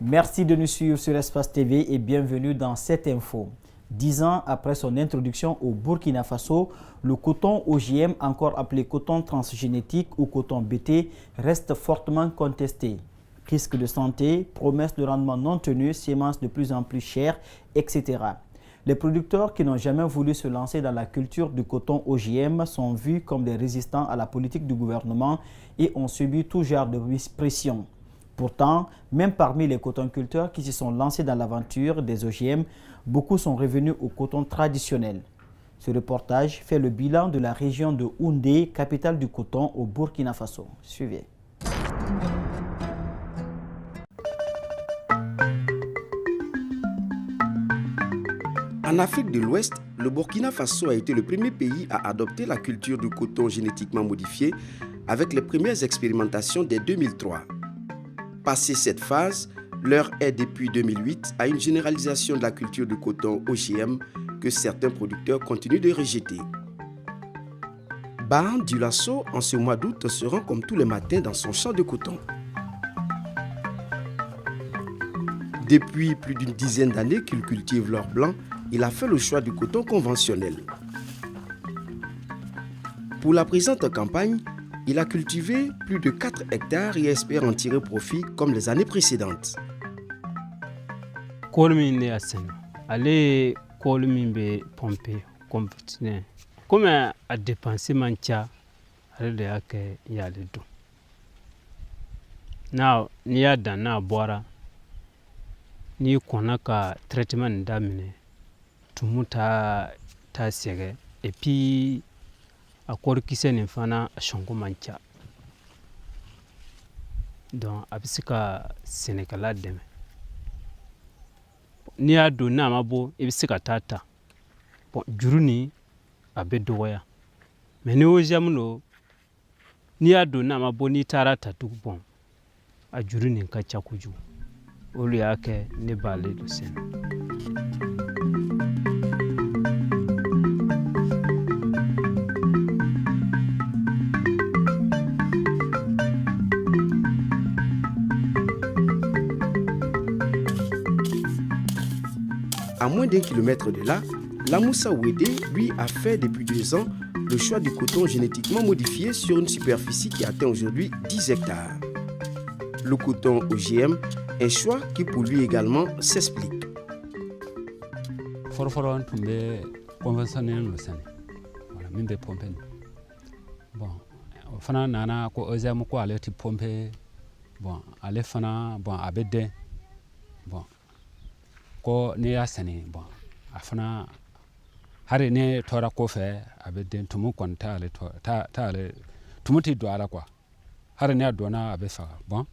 Merci de nous suivre sur Espace TV et bienvenue dans cette info. 10 ans après son introduction au Burkina Faso, le coton OGM, encore appelé coton transgénétique ou coton BT, reste fortement contesté. Risques de santé, promesses de rendement non tenues, semences de plus en plus chères, etc. Les producteurs qui n'ont jamais voulu se lancer dans la culture du coton OGM sont vus comme des résistants à la politique du gouvernement et ont subi tout genre de pression. Pourtant, même parmi les cotonculteurs qui se sont lancés dans l'aventure des OGM, beaucoup sont revenus au coton traditionnel. Ce reportage fait le bilan de la région de Houndé, capitale du coton au Burkina Faso. Suivez. En Afrique de l'Ouest, le Burkina Faso a été le premier pays à adopter la culture du coton génétiquement modifié avec les premières expérimentations dès 2003. Passé cette phase, l'heure est depuis 2008 à une généralisation de la culture du coton OGM que certains producteurs continuent de rejeter. Bahan Dulasso, en ce mois d'août, se rend comme tous les matins dans son champ de coton. Depuis plus d'une dizaine d'années qu'il cultive l'or blanc, il a fait le choix du coton conventionnel. Pour la présente campagne, il a cultivé plus de 4 hectares et espère en tirer profit comme les années précédentes. Comme a dépensé mancha, elle a que y a le dos. Now, ni a dana boira, ni konaka traitement d'amine, tumuta ta sere, et puis a quoi qui s'est n'infana a chongo mancha. Donc, abisika Sénégal deme. Ni a dona mabo, ebisika tata. Bon, juruni abedoya. Mais ni ojamuno, ni a dona mabo ni tarata tout bon. A juruni kacha kuju. Olu yake ne bale do sen. À moins d'1 kilomètre de là, Lamoussa Ouédé, lui, a fait depuis 2 ans le choix du coton génétiquement modifié sur une superficie qui atteint aujourd'hui 10 hectares. Le coton OGM, un choix qui pour lui également s'explique. Forforon tombe conventionnel le sen. Voilà, mimbe pompe. Bon, fana nana ko OGM ko ale ti pompe. Bon, ale fana bon abede. Bon. Ko ne ya sani bon afana hari ne tora ko fe abeden tumu konta ale ta ale tumuti do ala quoi hari ne adona abe fa bon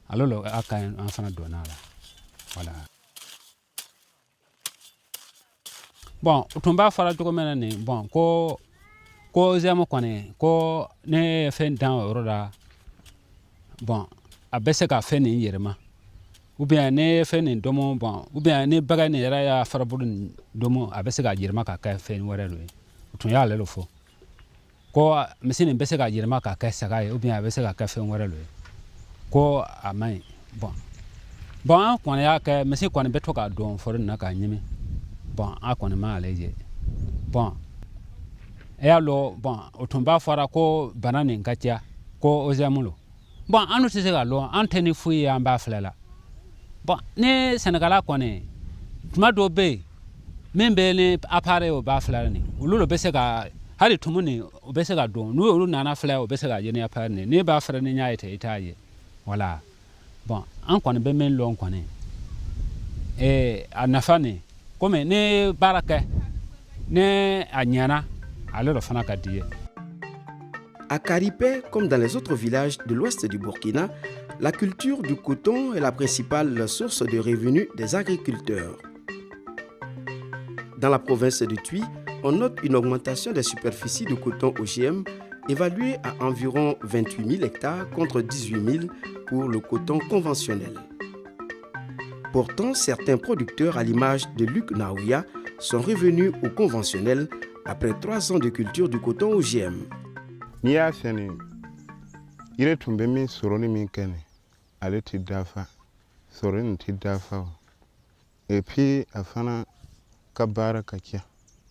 alolo aka afana dona la voilà bon tumba fara to mena ne bon ko zemo kone ko ne fe dan roda bon abese ka fe ni yerema ou bien ne fait ne domo bon ou bien ne baga ne yara ya farabudun domo abese ga jirma ka ka fe wore lo tun ya le lo fo ko mesine bese ga jirma ka ka saga ou bien abese ga ka fe wore lo ko amai bon ko ya ka mesine ko ne beto ka don for na ka nyimi bon akon ma leje bon ya lo bon otun ba fara ko banane ngatia ko ozamulo bon anu se ga lo anteni fu ya mba flela. Bon, ne Sénégal kone tuma do be membe ne appareil o ba fla ni ulu be se ga hali tumuni o be se ga do nu ulu nana fla o be se ga je ne appareil ne ba fra ne nya itaye voilà bon an kone be men lo kone anafane comme ne baraka ne anyana alors fana ka die. À Karipé, comme dans les autres villages de l'ouest du Burkina, la culture du coton est la principale source de revenus des agriculteurs. Dans la province de Tuy, on note une augmentation des superficies de coton OGM évaluée à environ 28 000 hectares contre 18 000 pour le coton conventionnel. Pourtant, certains producteurs, à l'image de Luc Naouya, sont revenus au conventionnel après 3 ans de culture du coton OGM. Et puis, afana kabara kakia.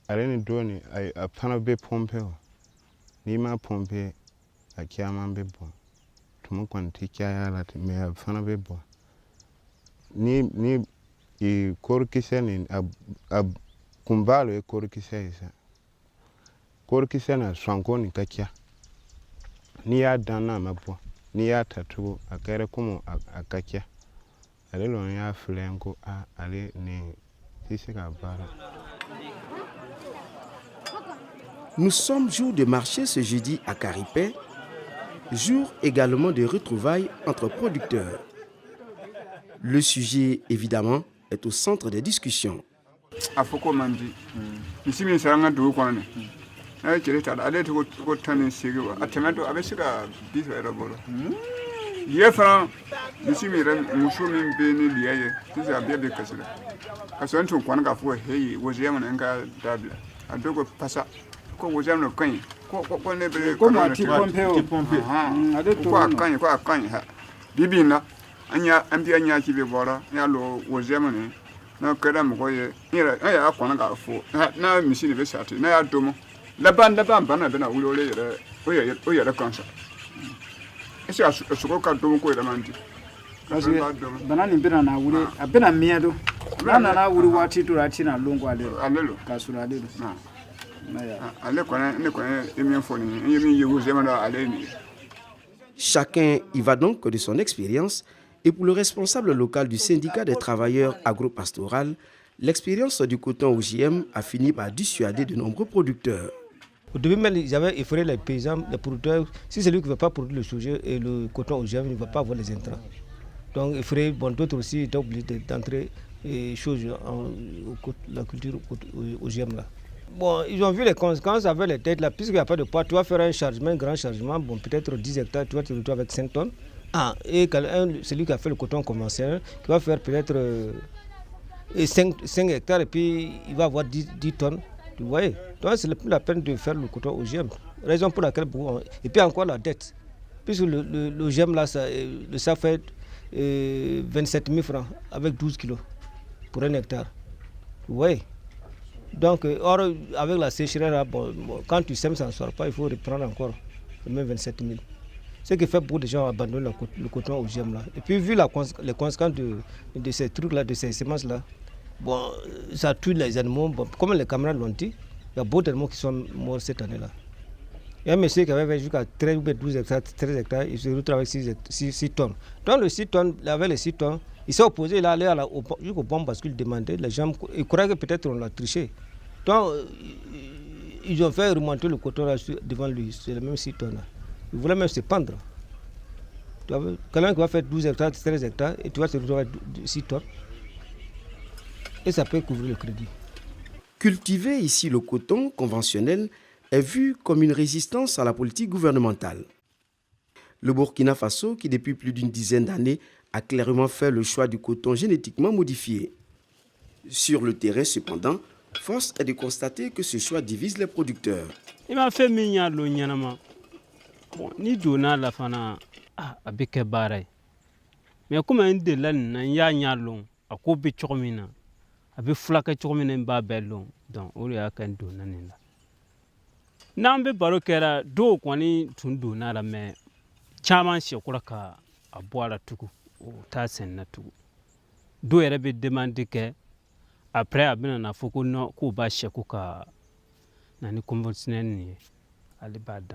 Aleni doni afana be pompe o. Ni ma pompe akia man be bon. Tumu kwanti kia ya lati me afana be bon. Ni I korkise ni kumbalo e korkise isa. Korkise na swankoni kakia. Ni ya dana mapo. Ni ya tatu akere kumu akakia. Nous sommes jour de marché ce jeudi à Caripé, jour également de retrouvailles entre producteurs. Le sujet, évidemment, est au centre des discussions. Yefa nisimi musumi mbeni liye tisi abiebe kasira kasonto kwanaka fo heyi woziyama nanga dabla adoko pasa ko woziyama kan ko ne be ko ma ti pompe ko kan ha bibina anya ki be bora ya lo woziyama ne na kada mo ko ye ya kwanaka fo na misini be sati na ya domo laban bana be na wulole yere o yere kansa. Ese asuko ka domo ko iramanti. Kasi banani mbina na wuri abena miedo. Na wuri wati to rati na longo alelo. Kasura alelo. Na ya. Ale kwana ne kwana emien foni, yemi yewu zemana aleni. Chacun y va donc de son expérience et pour le responsable local du syndicat des travailleurs agropastoral, l'expérience du coton OGM a fini par dissuader de nombreux producteurs. Au début, ils avaient effrayé les paysans, les producteurs. Si c'est lui qui ne veut pas produire le sujet et le coton OGM, il ne va pas avoir les intrants. Donc, effrayé, d'autres aussi étaient obligés d'entrer la culture OGM là. Bon, ils ont vu les conséquences avec les têtes là, puisqu'il n'y a pas de poids. Tu vas faire un grand chargement, bon, peut-être 10 hectares, tu vas te retrouver avec 5 tonnes. Et celui qui a fait le coton conventionnel, qui va faire peut-être 5 hectares et puis il va avoir 10 tonnes. Vous voyez, donc c'est plus la peine de faire le coton OGM. Raison pour laquelle et puis encore la dette. Puisque l'OGM là, ça fait 27 000 francs avec 12 kilos pour 1 hectare. Vous voyez. Donc, or, avec la sécheresse là, quand tu sèmes, ça ne sort pas, il faut reprendre encore même 27 000. Ce qui fait beaucoup de gens abandonnent le coton OGM là. Et puis vu les conséquences de ces trucs là, de ces semences là, bon, ça tue les animaux. Bon, comme les camarades l'ont dit, il y a beaucoup d'animaux qui sont morts cette année-là. Il y a un monsieur qui avait fait jusqu'à 13 ou 12 hectares, 13 hectares, il se retrouve avec 6 tonnes. Donc le 6 tonnes, avec les 6 tonnes, il s'est opposé, il est allé jusqu'au bombe parce qu'il demandait, les gens, ils croyaient que peut-être on l'a triché. Donc ils ont fait remonter le coton là devant lui, c'est les mêmes 6 tonnes là. Ils voulaient même se pendre. Quelqu'un qui va faire 12 hectares, 13 hectares, et tu vas te retrouver avec 6 tonnes. Et ça peut couvrir le crédit. Cultiver ici le coton conventionnel est vu comme une résistance à la politique gouvernementale. Le Burkina Faso, qui depuis plus d'une dizaine d'années a clairement fait le choix du coton génétiquement modifié. Sur le terrain cependant, force est de constater que ce choix divise les producteurs. Il m'a fait mignon l'oignon. Bon, ni donna la fana avec baray. Mais comme un de l'an, il y a un long, à couper chormina. Avec flaque chormina babelon, donc on y a qu'un donnanina. Nambe barokera do kwani tundu nara me chaman shokuraka a boire tuku o tasen na tuku. Do yere be demande ke après abina na foko no ko ba shekuka na ni conventionnel ni alibada.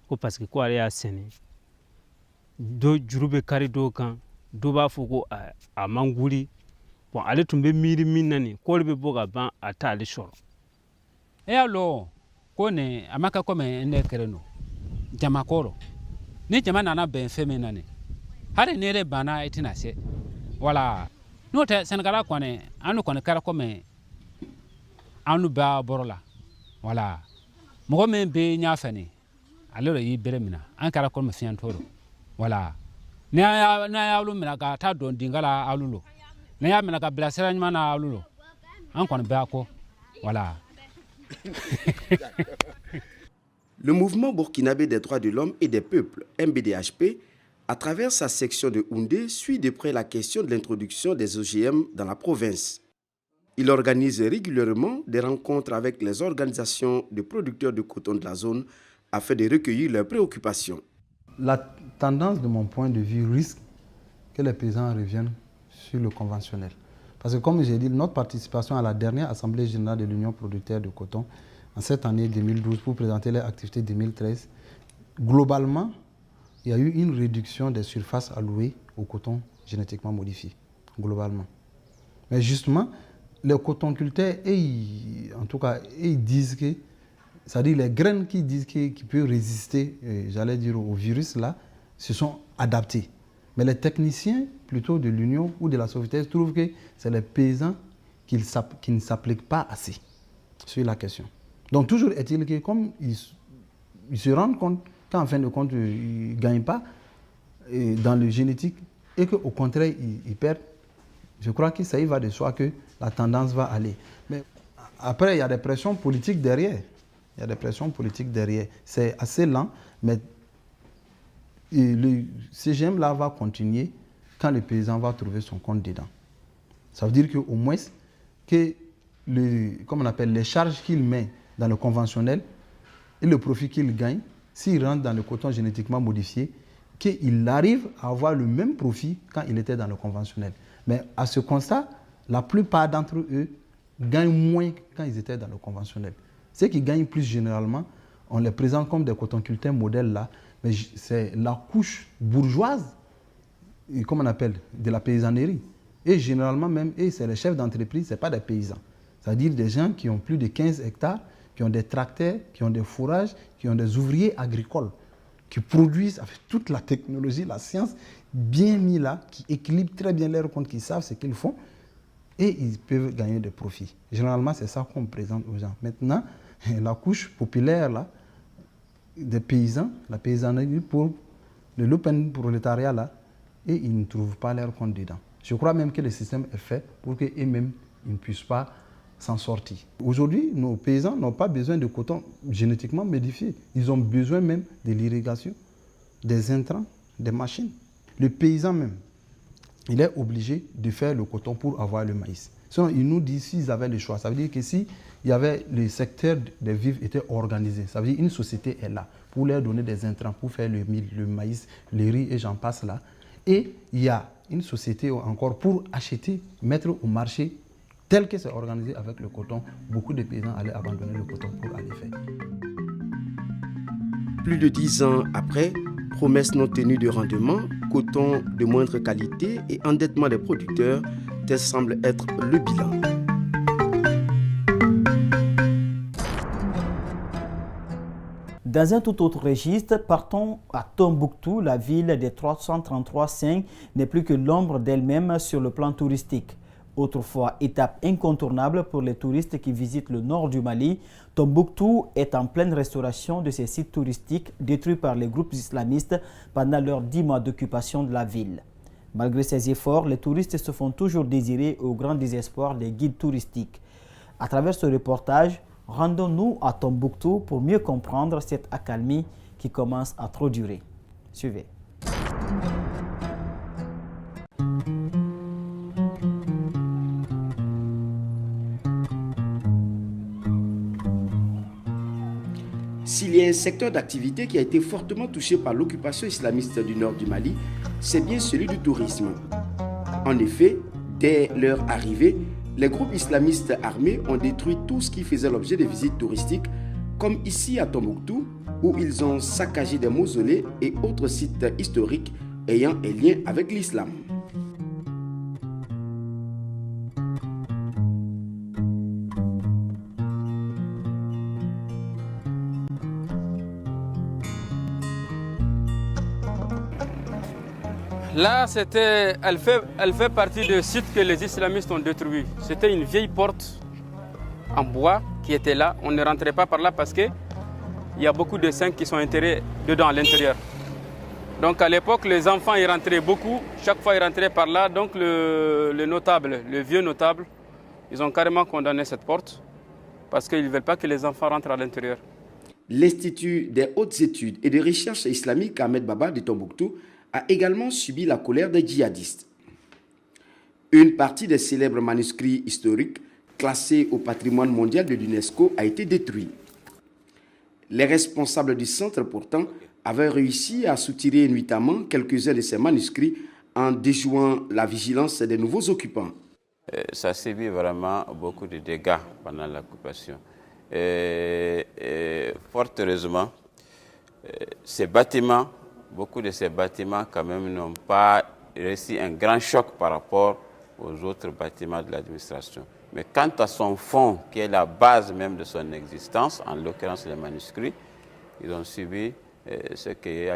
Ko parce que ko ari aseni do jurube kari do kan do ba foko a manguli bon ale tumbe miri minani ko be boga ban ata ali shoro. E alo kone amaka kome ene kereno jama koro ni jama nana ben femena ne hare nere bana itina se wala no te senegala kone anu kone kara kome anu ba borola voilà mo me be nya fani alors yi bere mina an kara ko me fian toro voilà na ya lu mina ka ta don dingala alulo na ya mina ka blasera nyama na alulo an kon ba ko voilà. Le mouvement burkinabé des droits de l'homme et des peuples, MBDHP, à travers sa section de Houndé, suit de près la question de l'introduction des OGM dans la province. Il organise régulièrement des rencontres avec les organisations de producteurs de coton de la zone afin de recueillir leurs préoccupations. La tendance, de mon point de vue, risque que les paysans reviennent sur le conventionnel. Parce que comme j'ai dit, notre participation à la dernière Assemblée générale de l'Union producteur de coton, en cette année 2012, pour présenter les activités 2013, globalement, il y a eu une réduction des surfaces allouées au coton génétiquement modifié, globalement. Mais justement, les cotonculteurs, en tout cas, ils disent que, c'est-à-dire les graines qui disent qui peuvent résister, j'allais dire, au virus là, se sont adaptées. Mais les techniciens, plutôt de l'Union ou de la Sauveterre, trouvent que c'est les paysans qui ne s'appliquent pas assez sur la question. Donc toujours est-il que comme ils se rendent compte qu'en fin de compte, ils ne gagnent pas dans le génétique et qu'au contraire, ils perdent, je crois que ça y va de soi que la tendance va aller. Mais après, il y a des pressions politiques derrière. Il y a des pressions politiques derrière. C'est assez lent, mais le CGM-là va continuer quand le paysan va trouver son compte dedans. Ça veut dire qu'au moins, que comme on appelle, les charges qu'il met dans le conventionnel et le profit qu'il gagne, s'il rentre dans le coton génétiquement modifié, qu'il arrive à avoir le même profit quand il était dans le conventionnel. Mais à ce constat, la plupart d'entre eux gagnent moins quand ils étaient dans le conventionnel. Ceux qui gagnent plus généralement, on les présente comme des cotonculteurs modèles là, mais c'est la couche bourgeoise, comme on appelle, de la paysannerie. Et généralement même, c'est les chefs d'entreprise, ce n'est pas des paysans. C'est-à-dire des gens qui ont plus de 15 hectares, qui ont des tracteurs, qui ont des fourrages, qui ont des ouvriers agricoles, qui produisent avec toute la technologie, la science bien mis là, qui équilibrent très bien leurs comptes, qui savent ce qu'ils font, et ils peuvent gagner des profits. Généralement, c'est ça qu'on présente aux gens. Maintenant, la couche populaire là, des paysans, la paysannerie pour le lumpen prolétariat là, et ils ne trouvent pas leur compte dedans. Je crois même que le système est fait pour qu'eux-mêmes ils ne puissent pas s'en sortir. Aujourd'hui, nos paysans n'ont pas besoin de coton génétiquement modifié. Ils ont besoin même de l'irrigation, des intrants, des machines. Le paysan même, il est obligé de faire le coton pour avoir le maïs. Sinon, ils nous disent s'ils avaient le choix. Ça veut dire que si il y avait le secteur des vivres était organisé, ça veut dire une société est là pour leur donner des intrants, pour faire le mil, le maïs, le riz et j'en passe là. Et il y a une société encore pour acheter, mettre au marché tel que c'est organisé avec le coton. Beaucoup de paysans allaient abandonner le coton pour aller faire. Plus de 10 ans après, promesses non tenues de rendement, coton de moindre qualité et endettement des producteurs, tel semble être le bilan. Dans un tout autre registre, partons à Tombouctou. La ville des 333-5 n'est plus que l'ombre d'elle-même sur le plan touristique. Autrefois étape incontournable pour les touristes qui visitent le nord du Mali, Tombouctou est en pleine restauration de ses sites touristiques détruits par les groupes islamistes pendant leurs 10 mois d'occupation de la ville. Malgré ces efforts, les touristes se font toujours désirer au grand désespoir des guides touristiques. À travers ce reportage, rendons-nous à Tombouctou pour mieux comprendre cette accalmie qui commence à trop durer. Suivez. S'il y a un secteur d'activité qui a été fortement touché par l'occupation islamiste du nord du Mali, c'est bien celui du tourisme. En effet, dès leur arrivée, les groupes islamistes armés ont détruit tout ce qui faisait l'objet de visites touristiques, comme ici à Tombouctou, où ils ont saccagé des mausolées et autres sites historiques ayant un lien avec l'islam. Là, elle fait partie des sites que les islamistes ont détruits. C'était une vieille porte en bois qui étaient là. On ne rentrait pas par là parce qu'il y a beaucoup de cinq qui sont enterrés dedans à l'intérieur. Donc à l'époque, les enfants y rentraient beaucoup. Chaque fois, ils rentraient par là. Donc le notable, le vieux notable, ils ont carrément condamné cette porte parce qu'ils ne veulent pas que les enfants rentrent à l'intérieur. L'Institut des hautes études et de recherche islamique Ahmed Baba de Tombouctou a également subi la colère des djihadistes. Une partie des célèbres manuscrits historiques classés au patrimoine mondial de l'UNESCO a été détruite. Les responsables du centre, pourtant, avaient réussi à soutirer nuitamment quelques-uns de ces manuscrits en déjouant la vigilance des nouveaux occupants. Ça a subi vraiment beaucoup de dégâts pendant l'occupation. Fort heureusement, ces bâtiments, beaucoup de ces bâtiments quand même n'ont pas reçu un grand choc par rapport aux autres bâtiments de l'administration. Mais quant à son fond, qui est la base même de son existence, en l'occurrence les manuscrits, ils ont subi ce qui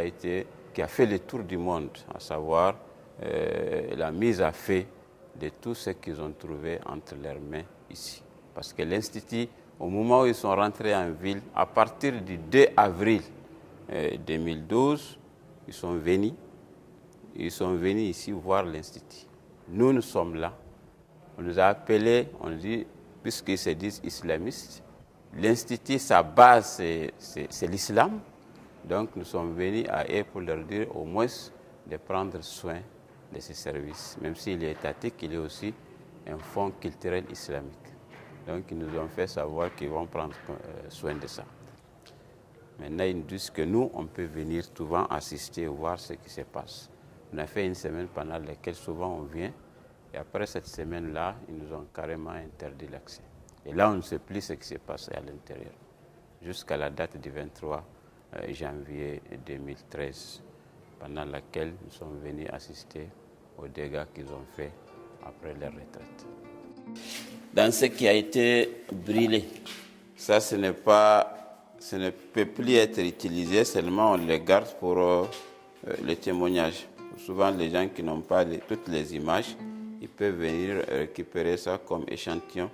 a fait le tour du monde, à savoir la mise à fait de tout ce qu'ils ont trouvé entre leurs mains ici. Parce que l'Institut, au moment où ils sont rentrés en ville, à partir du 2 avril 2012, ils sont venus ici voir l'Institut. Nous sommes là. On nous a appelés, on dit, puisqu'ils se disent islamistes, l'Institut, sa base, c'est l'islam. Donc nous sommes venus à eux pour leur dire au moins de prendre soin de ces services. Même s'il est étatique, il est aussi un fonds culturel islamique. Donc ils nous ont fait savoir qu'ils vont prendre soin de ça. Maintenant, ils nous disent que nous, on peut venir souvent assister et voir ce qui se passe. On a fait une semaine pendant laquelle souvent on vient. Et après cette semaine-là, ils nous ont carrément interdit l'accès. Et là, on ne sait plus ce qui s'est passé à l'intérieur. Jusqu'à la date du 23 janvier 2013, pendant laquelle nous sommes venus assister aux dégâts qu'ils ont faits après leur retraite. Dans ce qui a été brûlé, ça, ce ne peut plus être utilisé, seulement on les garde pour les témoignages. Souvent, les gens qui n'ont pas toutes les images, ils peuvent venir récupérer ça comme échantillon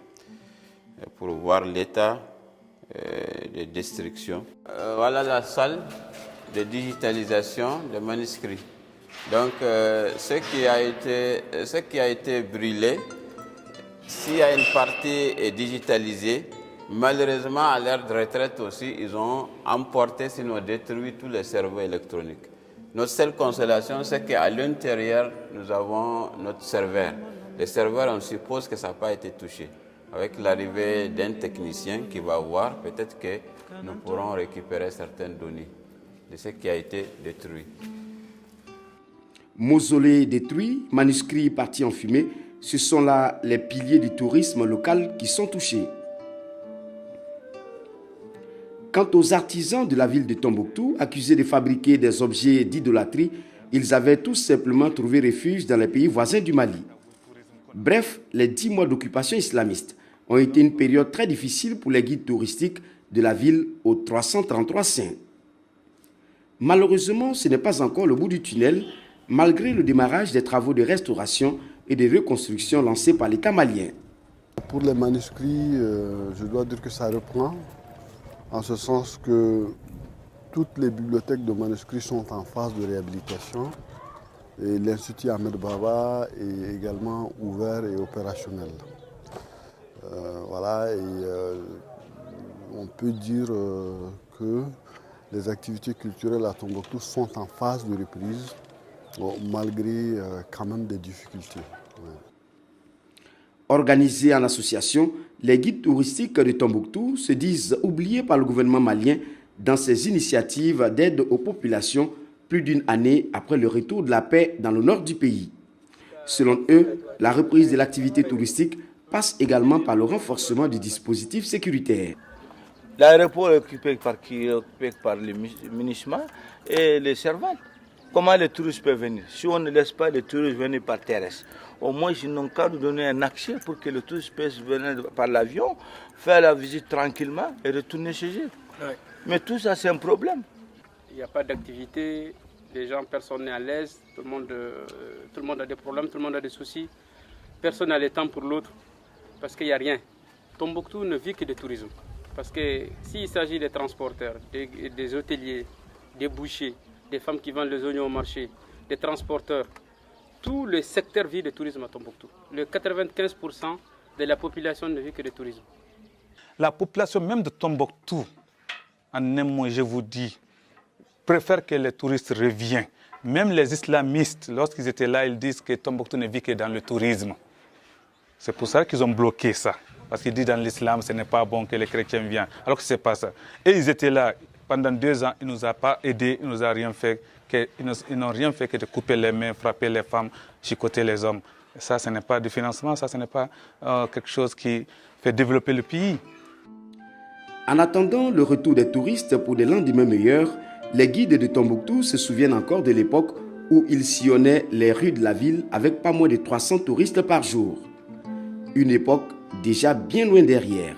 pour voir l'état de destruction. Voilà la salle de digitalisation des manuscrits. Donc, ce qui a été brûlé, s'il y a une partie est digitalisée, malheureusement, à l'ère de retraite aussi, ils ont emporté, sinon détruit tous les cerveaux électroniques. Notre seule consolation, c'est qu'à l'intérieur, nous avons notre serveur. Le serveur, on suppose que ça n'a pas été touché. Avec l'arrivée d'un technicien qui va voir, peut-être que nous pourrons récupérer certaines données de ce qui a été détruit. Mausolées détruits, manuscrits partis en fumée, ce sont là les piliers du tourisme local qui sont touchés. Quant aux artisans de la ville de Tombouctou, accusés de fabriquer des objets d'idolâtrie, ils avaient tout simplement trouvé refuge dans les pays voisins du Mali. Bref, les 10 mois d'occupation islamiste ont été une période très difficile pour les guides touristiques de la ville aux 333 saints. Malheureusement, ce n'est pas encore le bout du tunnel, malgré le démarrage des travaux de restauration et de reconstruction lancés par l'État malien. Pour les manuscrits, je dois dire que ça reprend, en ce sens que toutes les bibliothèques de manuscrits sont en phase de réhabilitation et l'Institut Ahmed Baba est également ouvert et opérationnel. On peut dire que les activités culturelles à Tombouctou sont en phase de reprise, malgré quand même des difficultés. Organisés en association, les guides touristiques de Tombouctou se disent oubliés par le gouvernement malien dans ses initiatives d'aide aux populations plus d'une année après le retour de la paix dans le nord du pays. Selon eux, la reprise de l'activité touristique passe également par le renforcement du dispositif sécuritaire. L'aéroport est occupé par les MINUSMA et les servantes. Comment les touristes peuvent venir? Si on ne laisse pas les touristes venir par terrestre, au moins ils n'ont qu'à nous donner un accès pour que les touristes puissent venir par l'avion, faire la visite tranquillement et retourner chez eux. Ouais. Mais tout ça, c'est un problème. Il n'y a pas d'activité, les gens, personne n'est à l'aise, tout le monde a des problèmes, tout le monde a des soucis. Personne n'a le temps pour l'autre parce qu'il n'y a rien. Tombouctou ne vit que de tourisme. Parce que s'il s'agit des transporteurs, des hôteliers, des bouchers, des femmes qui vendent les oignons au marché, des transporteurs, tout le secteur vit de tourisme à Tombouctou. Le 95% de la population ne vit que de tourisme. La population même de Tombouctou, en un mot, je vous dis, préfère que les touristes reviennent. Même les islamistes, lorsqu'ils étaient là, ils disent que Tombouctou ne vit que dans le tourisme. C'est pour ça qu'ils ont bloqué ça. Parce qu'ils disent dans l'islam, ce n'est pas bon que les chrétiens viennent. Alors que ce n'est pas ça. Et ils étaient là pendant 2 ans, ils ne nous ont pas aidés, ils n'ont rien fait, ils n'ont rien fait que de couper les mains, frapper les femmes, chicoter les hommes. Et ça, ce n'est pas du financement, ça, ce n'est pas quelque chose qui fait développer le pays. En attendant le retour des touristes pour des lendemains meilleurs, les guides de Tombouctou se souviennent encore de l'époque où ils sillonnaient les rues de la ville avec pas moins de 300 touristes par jour. Une époque déjà bien loin derrière.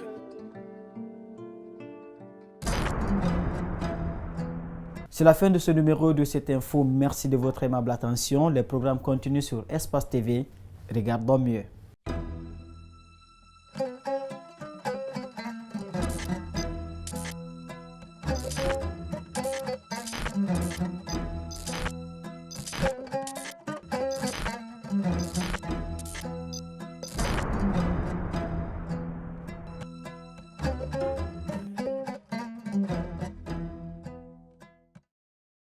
C'est la fin de ce numéro de cette info. Merci de votre aimable attention. Les programmes continuent sur Espace TV. Regardons mieux.